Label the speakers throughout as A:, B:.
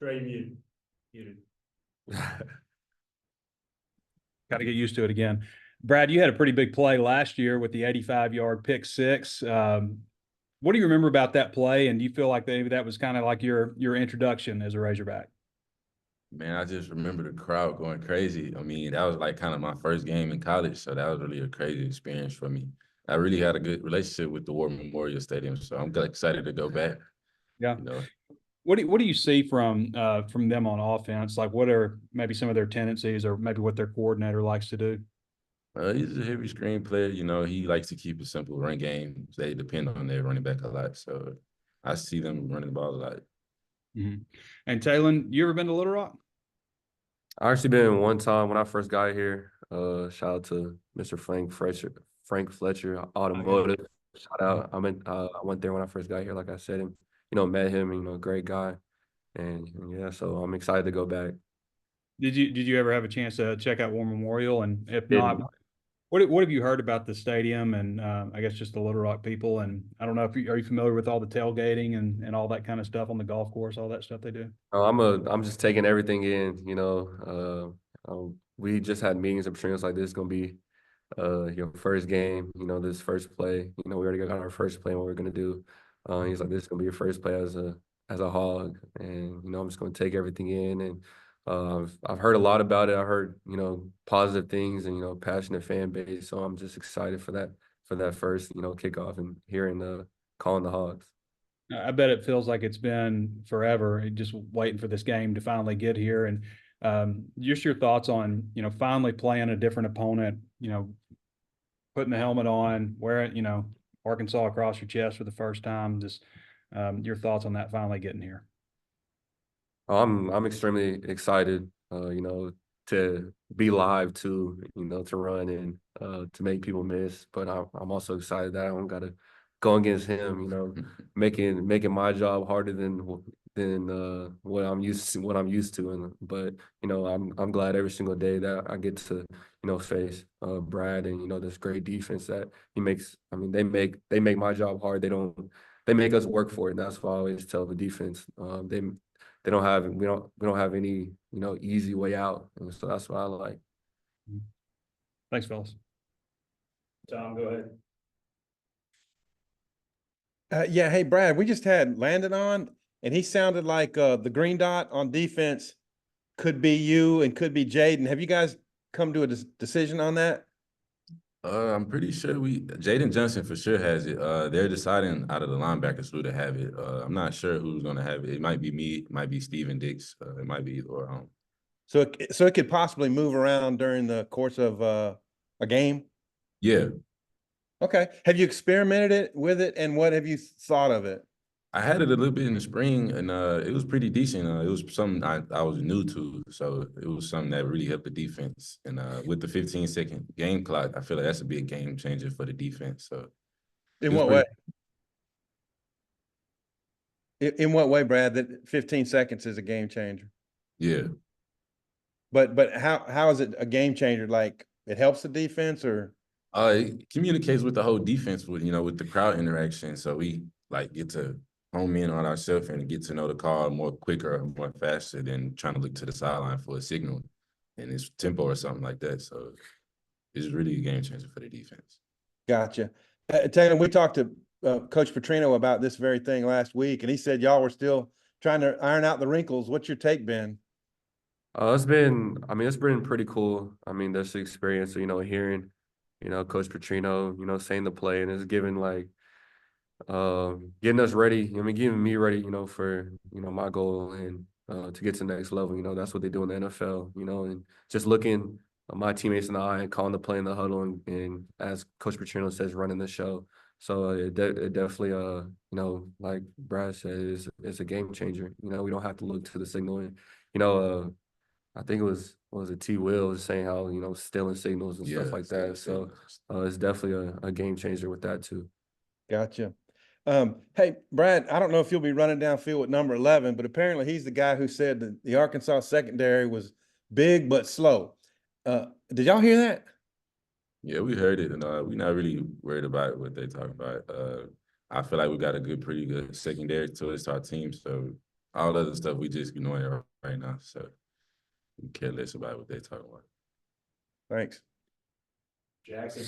A: Trey muted.
B: Got to get used to it again. Brad, you had a pretty big play last year with the 85-yard pick six. What do you remember about that play? And do you feel like maybe that was kind of like your introduction as a Razorback?
C: Man, I just remember the crowd going crazy. I mean, that was like kind of my first game in college, so that was really a crazy experience for me. I really had a good relationship with the War Memorial Stadium, so I'm excited to go back.
B: Yeah.
C: You know.
B: What do you see from them on offense? Like, what are maybe some of their tendencies, or maybe what their coordinator likes to do?
C: He's a heavy screen player. You know, he likes to keep a simple run game. They depend on their running back a lot, so I see them running the ball a lot.
B: Mm-hmm. And Taylen, you ever been to Little Rock?
D: I actually been one time when I first got here. Shout out to Mr. Frank Fletcher, Automotive. Shout out. I went there when I first got here, like I said, and met him. Great guy, and yeah, so I'm excited to go back.
B: Did you ever have a chance to check out War Memorial? And if
D: Didn't.
B: not, what have you heard about the stadium and I guess just the Little Rock people? And I don't know if are you familiar with all the tailgating and all that kind of stuff on the golf course, all that stuff they do?
D: I'm just taking everything in. We just had meetings of Patrino like this is gonna be your first game. This first play. We already got our first play and what we're gonna do. He's like, this is gonna be your first play as a Hog, and I'm just gonna take everything in. And I've heard a lot about it. I heard positive things and passionate fan base. So I'm just excited for that first kickoff and hearing calling the Hogs.
B: I bet it feels like it's been forever, just waiting for this game to finally get here. And just your thoughts on, finally playing a different opponent, putting the helmet on, wearing, Arkansas across your chest for the first time. Just your thoughts on that finally getting here.
D: I'm extremely excited, to be live too, to run and to make people miss. But I'm also excited that I don't got to go against him, making my job harder than what I'm used to. But I'm glad every single day that I get to face Brad and this great defense that he makes. I mean, they make my job hard. They make us work for it. And that's why I always tell the defense we don't have any easy way out, and so that's what I like.
B: Thanks, fellas.
A: Tom, go ahead.
E: Yeah, hey Brad, we just had Landon on, and he sounded like the green dot on defense could be you and could be Jaden. Have you guys come to a decision on that?
C: I'm pretty sure Jaden Johnson for sure has it. They're deciding out of the linebackers who to have it. I'm not sure who's gonna have it. It might be me, it might be Steven Dix, it might be either or.
E: So it could possibly move around during the course of a game.
C: Yeah.
E: Okay. Have you experimented with it, and what have you thought of it?
C: I had it a little bit in the spring, and it was pretty decent. It was something I was new to, so it was something that really helped the defense. And with the 15-second game clock, I feel like that's a big game changer for the defense. So,
E: in what way? In what way, Brad? That 15 seconds is a game changer.
C: Yeah.
E: But how is it a game changer? Like it helps the defense, or?
C: It communicates with the whole defense with the crowd interaction. So we get to home in on ourselves and get to know the call more quicker, more faster than trying to look to the sideline for a signal and it's tempo or something like that. So it's really a game changer for the defense.
E: Gotcha. Taylor, we talked to Coach Patrino about this very thing last week, and he said y'all were still trying to iron out the wrinkles. What's your take been?
D: It's been pretty cool. I mean, this experience, hearing, Coach Patrino, saying the play, and it's giving getting us ready. I mean, getting me ready, for, my goal and to get to the next level. That's what they do in the NFL, and just looking my teammates in the eye and calling the play in the huddle and as Coach Patrino says, running the show. So it definitely, like Brad said, is a game changer. We don't have to look to the signal. And, I think it was T. Will was saying how, stealing signals and stuff like that. So it's definitely a game changer with that too.
E: Gotcha. Hey, Brad, I don't know if you'll be running downfield with number 11, but apparently he's the guy who said that the Arkansas secondary was big but slow. Did y'all hear that?
C: Yeah, we heard it, and we're not really worried about what they talk about. I feel like we got pretty good secondary to our team, so all other stuff we just ignoring right now. So we care less about what they talking about.
E: Thanks.
A: Jackson.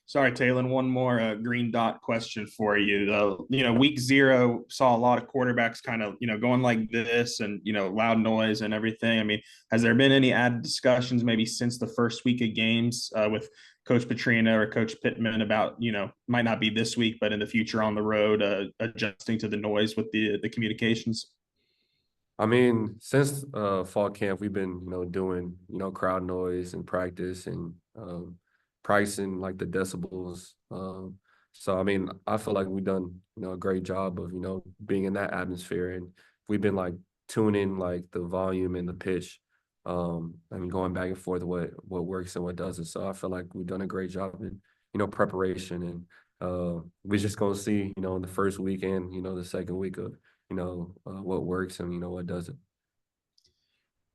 F: Sorry, Taylen, one more green dot question for you. Week 0 saw a lot of quarterbacks kind of, going like this and, loud noise and everything. I mean, has there been any added discussions maybe since the first week of games with Coach Patrino or Coach Pittman about, might not be this week, but in the future on the road, adjusting to the noise with the communications?
D: I mean, since fall camp, we've been, doing, crowd noise and practice and pricing like the decibels. So I mean, I feel like we've done, a great job of, being in that atmosphere, and we've been like tuning like the volume and the pitch. I mean, going back and forth what works and what doesn't. So I feel like we've done a great job in, preparation, and we're just gonna see, in the first weekend, the second week of, what works and, what doesn't.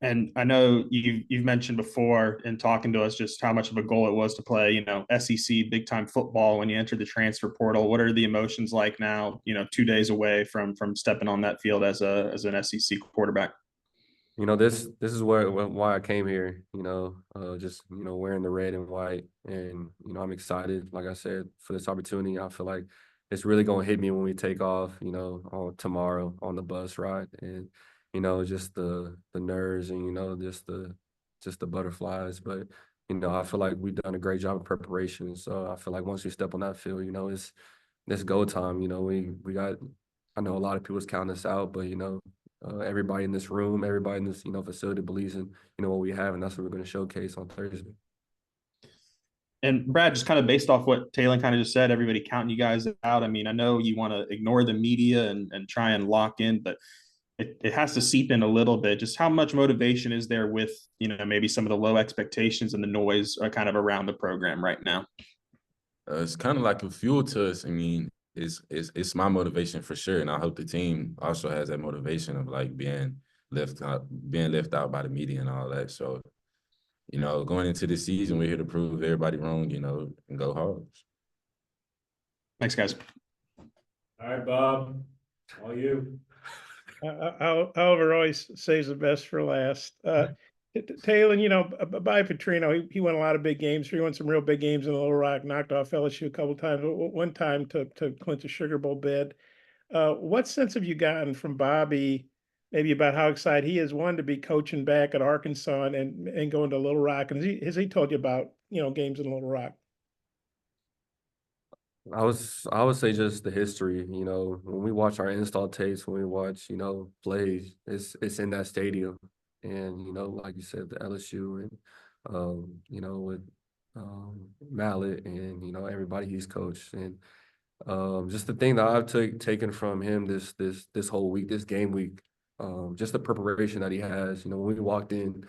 F: And I know you've mentioned before in talking to us just how much of a goal it was to play, SEC big time football when you entered the transfer portal. What are the emotions like now, 2 days away from stepping on that field as an SEC quarterback?
D: This is why I came here, just, wearing the red and white, and, I'm excited, like I said, for this opportunity. I feel like it's really going to hit me when we take off, on tomorrow on the bus ride, and, just the nerves and, just the butterflies. But, I feel like we've done a great job of preparation. So I feel like once we step on that field, it's go time. We got, I know a lot of people's counting us out, but, everybody in this room, everybody in this, facility believes in, what we have, and that's what we're going to showcase on Thursday.
F: And Brad, just kind of based off what Taylen kind of just said, everybody counting you guys out. I mean, I know you want to ignore the media and try and lock in, but it has to seep in a little bit. Just how much motivation is there with, maybe some of the low expectations and the noise kind of around the program right now?
C: It's kind of like a fuel to us. I mean, it's my motivation for sure, and I hope the team also has that motivation of like being left out by the media and all that. So, going into the season, we're here to prove everybody wrong, and go hard.
F: Thanks, guys.
A: All right, Bob, all you.
G: Oliver always saves the best for last. Taylen, by Patrino, he won a lot of big games. He won some real big games in Little Rock, knocked off LSU a couple times, one time to clinch a Sugar Bowl bid. What sense have you gotten from Bobby, maybe about how excited he is, one, to be coaching back at Arkansas and going to Little Rock? And has he told you about, games in Little Rock?
D: I would say just the history, when we watch our install tapes, when we watch, plays, it's in that stadium. And, like you said, the LSU and, with Mallet and, everybody he's coached. And just the thing that I've taken from him this whole week, this game week, just the preparation that he has. When we walked in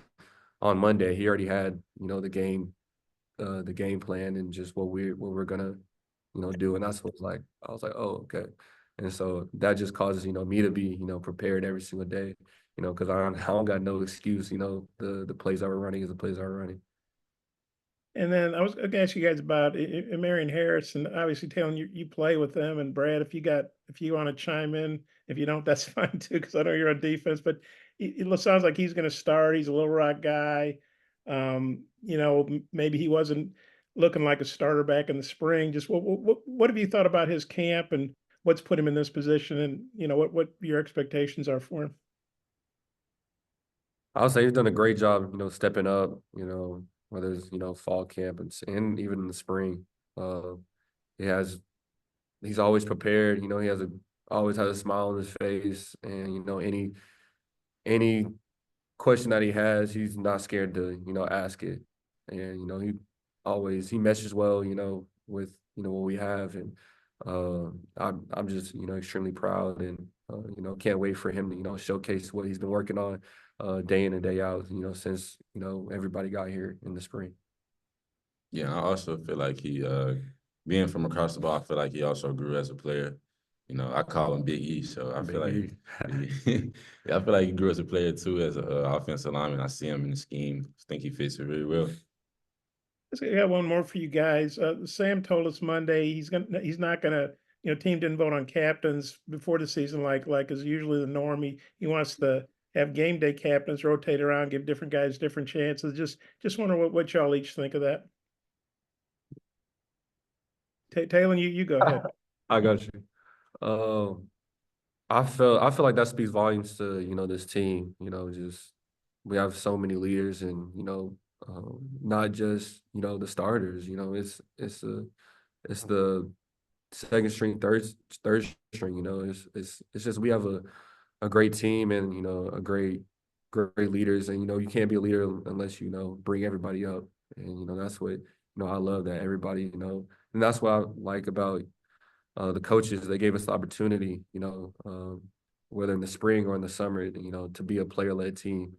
D: on Monday, he already had, the game plan and just what we're gonna, do. And that's what I was like, oh, okay. And so that just causes, me to be, prepared every single day, because I don't got no excuse, the plays that we're running is the plays that we're running.
G: And then I was going to ask you guys about Marion Harris, and obviously Taylen, you play with them. And Brad, if you want to chime in, if you don't, that's fine too, because I know you're on defense. But it sounds like he's going to start. He's a Little Rock guy. Maybe he wasn't looking like a starter back in the spring. Just what have you thought about his camp and what's put him in this position, and what your expectations are for him?
D: I would say he's done a great job, stepping up, whether it's, fall camp and even in the spring. He's always prepared, he always has a smile on his face, and, any question that he has, he's not scared to, ask it. And, he meshes well, with, what we have. And I'm just, extremely proud and, can't wait for him to, showcase what he's been working on day in and day out, since, everybody got here in the spring.
C: Yeah, I also feel like he, being from across the ball, I feel like he also grew as a player. I call him Big E, so I feel like I feel like he grew as a player too, as an offensive lineman. I see him in the scheme. I think he fits it really well.
G: I got one more for you guys. Sam told us Monday he's not gonna team didn't vote on captains before the season, like is usually the norm. He wants to have game day captains rotate around, give different guys different chances. Just wonder what y'all each think of that. Taylen, you go ahead.
D: I got you. I feel like that speaks volumes to, this team, just we have so many leaders and, not just, the starters, it's the second string, third string, it's just we have a great team and, a great leaders and, you can't be a leader unless, bring everybody up. And, that's what, I love that everybody, and that's what I like about the coaches. They gave us the opportunity, whether in the spring or in the summer, to be a player-led team.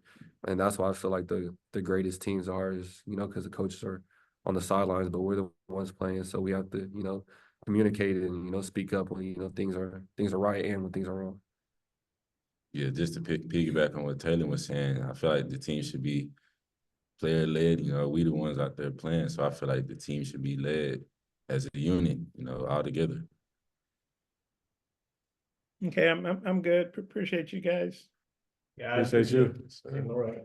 D: And that's why I feel like the greatest teams are is, because the coaches are on the sidelines, but we're the ones playing. So we have to, communicate and, speak up when, things are right and when things are wrong.
C: Yeah, just to piggyback on what Taylen was saying, I feel like the team should be player-led. We the ones out there playing, so I feel like the team should be led as a unit, all together.
G: Okay, I'm good. Appreciate you guys.
A: Yeah, I
D: Appreciate you.
A: Same, all right.